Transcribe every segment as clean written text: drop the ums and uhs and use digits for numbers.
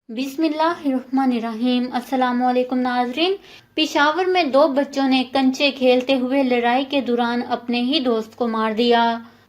बिस्मिल्लाहिर्रहमानिर्रहीम। अस्सलाम वालेकुम नाजरीन। पिशावर में दो बच्चों ने कंचे खेलते हुए लड़ाई के दौरान अपने ही दोस्त को मार दिया।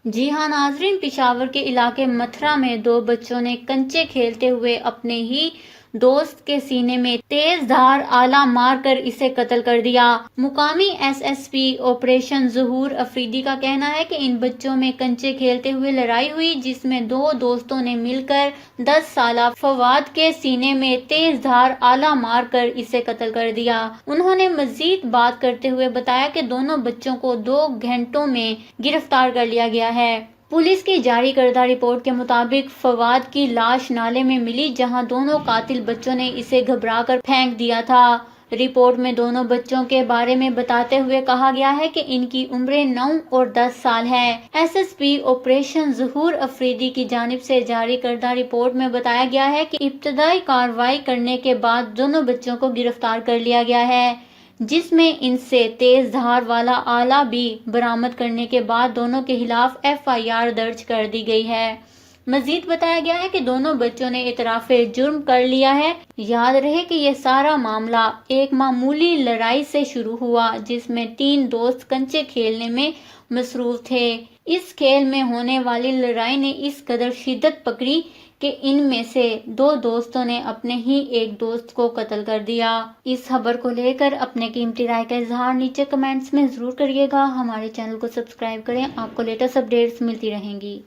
जी हाँ नाजरीन, पिशावर के इलाके मथुरा में दो बच्चों ने कंचे खेलते हुए अपने ही दोस्त के सीने में तेज धार आला मार कर इसे कत्ल कर दिया। मुकामी एसएसपी ऑपरेशन ज़हूर अफरीदी का कहना है कि इन बच्चों में कंचे खेलते हुए लड़ाई हुई, जिसमें दो दोस्तों ने मिलकर 10 साला फवाद के सीने में तेज धार आला मार कर इसे कत्ल कर दिया। उन्होंने मजीद बात करते हुए बताया कि दोनों बच्चों को 2 घंटों में गिरफ्तार कर लिया गया है। पुलिस की जारी करदा रिपोर्ट के मुताबिक फवाद की लाश नाले में मिली, जहां दोनों कातिल बच्चों ने इसे घबराकर फेंक दिया था। रिपोर्ट में दोनों बच्चों के बारे में बताते हुए कहा गया है कि इनकी उम्रें 9 और 10 साल है। एसएसपी ऑपरेशन ज़हूर अफरीदी की जानिब से जारी करदा रिपोर्ट में बताया गया है कि इब्तदाई कार्रवाई करने के बाद दोनों बच्चों को गिरफ्तार कर लिया गया है, जिसमें इनसे तेज धार वाला आला भी बरामद करने के बाद दोनों के खिलाफ एफआईआर दर्ज कर दी गई है। मजीद बताया गया है कि दोनों बच्चों ने इतराफे जुर्म कर लिया है। याद रहे कि ये सारा मामला एक मामूली लड़ाई से शुरू हुआ, जिसमें 3 दोस्त कंचे खेलने में मसरूफ थे। इस खेल में होने वाली लड़ाई ने इस कदर शिद्दत पकड़ी कि इनमें से 2 दोस्तों ने अपने ही एक दोस्त को कत्ल कर दिया। इस खबर को लेकर अपने कीमती राय का इजहार नीचे कमेंट्स में जरूर करिएगा। हमारे चैनल को सब्सक्राइब करें, आपको लेटेस्ट अपडेट्स मिलती रहेंगी।